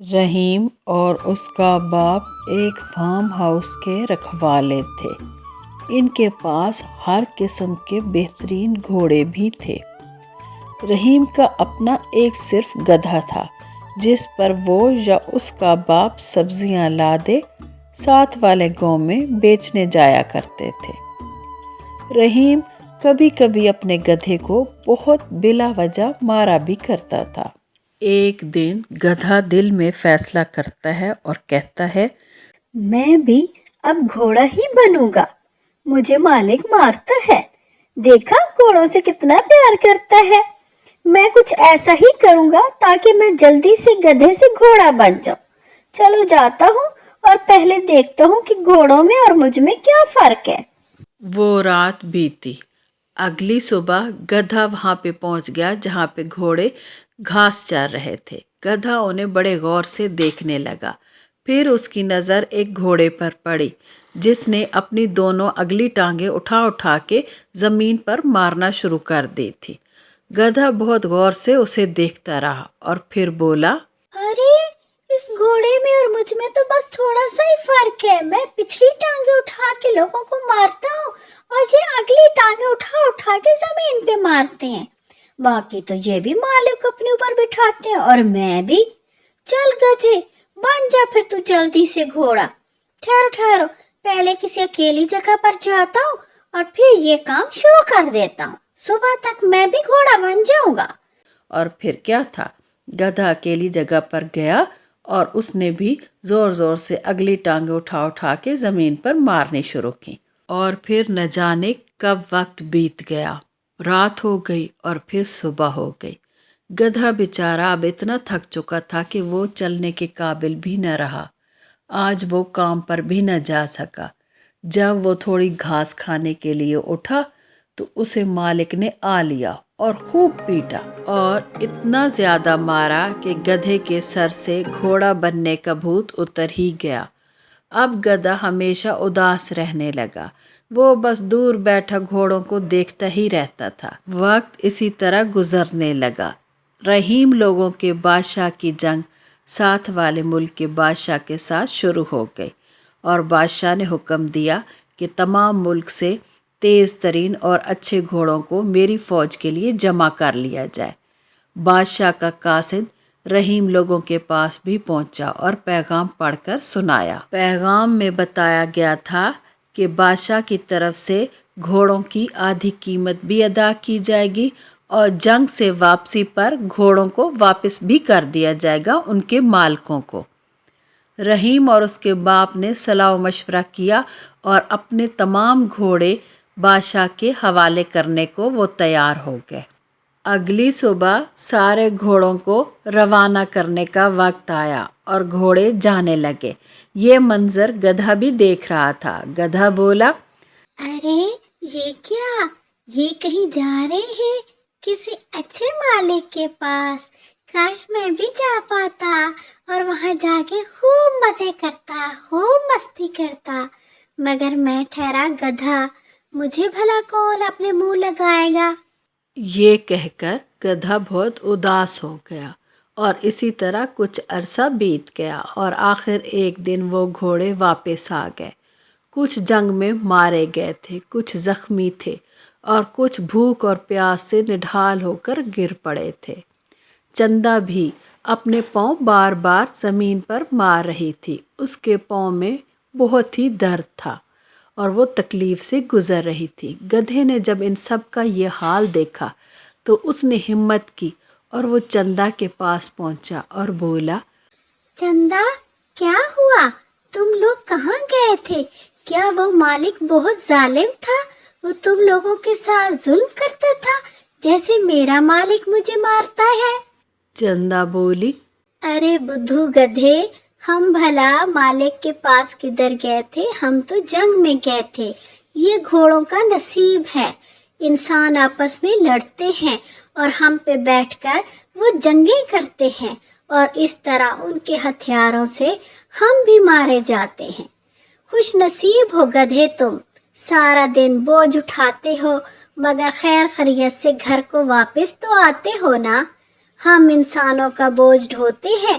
رحیم اور اس کا باپ ایک فارم ہاؤس کے رکھوالے تھے۔ ان کے پاس ہر قسم کے بہترین گھوڑے بھی تھے۔ رحیم کا اپنا ایک صرف گدھا تھا جس پر وہ یا اس کا باپ سبزیاں لادے ساتھ والے گاؤں میں بیچنے جایا کرتے تھے۔ رحیم کبھی کبھی اپنے گدھے کو بہت بلا وجہ مارا بھی کرتا تھا۔ ایک دن گدھا دل میں فیصلہ کرتا ہے اور کہتا ہے، میں بھی اب گھوڑا ہی بنوں گا۔ مجھے مالک مارتا ہے، دیکھا گھوڑوں سے کتنا پیار کرتا ہے۔ میں کچھ ایسا ہی کروں گا تاکہ میں جلدی سے گدھے سے گھوڑا بن جاؤں۔ چلو جاتا ہوں اور پہلے دیکھتا ہوں کہ گھوڑوں میں اور مجھ میں کیا فرق ہے۔ وہ رات بیتی۔ اگلی صبح گدھا وہاں پہ پہنچ گیا جہاں پہ گھوڑے گھاس چار رہے تھے۔ گدھا انہیں بڑے غور سے دیکھنے لگا۔ پھر اس کی نظر ایک گھوڑے پر پڑی جس نے اپنی دونوں اگلی ٹانگیں اٹھا اٹھا کے زمین پر مارنا شروع کر دی تھی۔ گدھا بہت غور سے اسے دیکھتا رہا اور پھر بولا، ارے اس گھوڑے میں اور مجھ میں تو بس تھوڑا سا ہی فرق ہے۔ میں پچھلی ٹانگیں اٹھا کے لوگوں کو مارتا ہوں اور یہ اگلی ٹانگیں اٹھا اٹھا کے زمین پہ مارتے ہیں۔ باقی تو یہ بھی مالک اپنے اوپر بٹھاتے ہیں اور میں بھی۔ چل گدھے بن جا پھر تو جلدی سے گھوڑا۔ ٹھہرو پہلے کسی اکیلی جگہ پر جاتا ہوں اور پھر یہ کام شروع کر دیتا ہوں۔ صبح تک میں بھی گھوڑا بن جاؤں گا۔ اور پھر کیا تھا، گدھا اکیلی جگہ پر گیا اور اس نے بھی زور زور سے اگلی ٹانگیں اٹھا اٹھا کے زمین پر مارنی شروع کی۔ اور پھر نہ جانے کب وقت بیت گیا، رات ہو گئی اور پھر صبح ہو گئی۔ گدھا بیچارہ اب اتنا تھک چکا تھا کہ وہ چلنے کے قابل بھی نہ رہا۔ آج وہ کام پر بھی نہ جا سکا۔ جب وہ تھوڑی گھاس کھانے کے لیے اٹھا تو اسے مالک نے آ لیا اور خوب پیٹا اور اتنا زیادہ مارا کہ گدھے کے سر سے گھوڑا بننے کا بھوت اتر ہی گیا۔ اب گدھا ہمیشہ اداس رہنے لگا۔ وہ بس دور بیٹھا گھوڑوں کو دیکھتا ہی رہتا تھا۔ وقت اسی طرح گزرنے لگا۔ رحیم لوگوں کے بادشاہ کی جنگ ساتھ والے ملک کے بادشاہ کے ساتھ شروع ہو گئی اور بادشاہ نے حکم دیا کہ تمام ملک سے تیز ترین اور اچھے گھوڑوں کو میری فوج کے لیے جمع کر لیا جائے۔ بادشاہ کا قاصد رحیم لوگوں کے پاس بھی پہنچا اور پیغام پڑھ کر سنایا۔ پیغام میں بتایا گیا تھا کہ بادشاہ کی طرف سے گھوڑوں کی آدھی قیمت بھی ادا کی جائے گی اور جنگ سے واپسی پر گھوڑوں کو واپس بھی کر دیا جائے گا ان کے مالکوں کو۔ رحیم اور اس کے باپ نے صلاح و مشورہ کیا اور اپنے تمام گھوڑے بادشاہ کے حوالے کرنے کو وہ تیار ہو گئے۔ اگلی صبح سارے گھوڑوں کو روانہ کرنے کا وقت آیا اور گھوڑے جانے لگے۔ یہ منظر گدھا بھی دیکھ رہا تھا۔ گدھا بولا، ارے یہ کیا، یہ کہیں جا رہے ہیں کسی اچھے مالک کے پاس۔ کاش میں بھی جا پاتا اور وہاں جا کے خوب مزے کرتا، خوب مستی کرتا، مگر میں ٹھہرا گدھا، مجھے بھلا کون اپنے منہ لگائے گا۔ یہ کہہ کر گدھا بہت اداس ہو گیا اور اسی طرح کچھ عرصہ بیت گیا اور آخر ایک دن وہ گھوڑے واپس آ گئے۔ کچھ جنگ میں مارے گئے تھے، کچھ زخمی تھے اور کچھ بھوک اور پیاس سے نڈھال ہو کر گر پڑے تھے۔ چندا بھی اپنے پاؤں بار بار زمین پر مار رہی تھی۔ اس کے پاؤں میں بہت ہی درد تھا اور وہ تکلیف سے گزر رہی تھی۔ گدھے نے جب ان سب کا یہ حال دیکھا تو اس نے ہمت کی اور وہ چندا کے پاس پہنچا اور بولا، چندا کیا ہوا، تم لوگ کہاں گئے تھے؟ کیا وہ مالک بہت ظالم تھا؟ وہ تم لوگوں کے ساتھ ظلم کرتا تھا جیسے میرا مالک مجھے مارتا ہے؟ چندا بولی، ارے بدھو گدھے، ہم بھلا مالک کے پاس کدھر گئے تھے، ہم تو جنگ میں گئے تھے۔ یہ گھوڑوں کا نصیب ہے، انسان آپس میں لڑتے ہیں اور ہم پہ بیٹھ کر وہ جنگیں کرتے ہیں اور اس طرح ان کے ہتھیاروں سے ہم بھی مارے جاتے ہیں۔ خوش نصیب ہو گدھے تم، سارا دن بوجھ اٹھاتے ہو مگر خیر خیریت سے گھر کو واپس تو آتے ہو نا۔ ہم انسانوں کا بوجھ ڈھوتے ہیں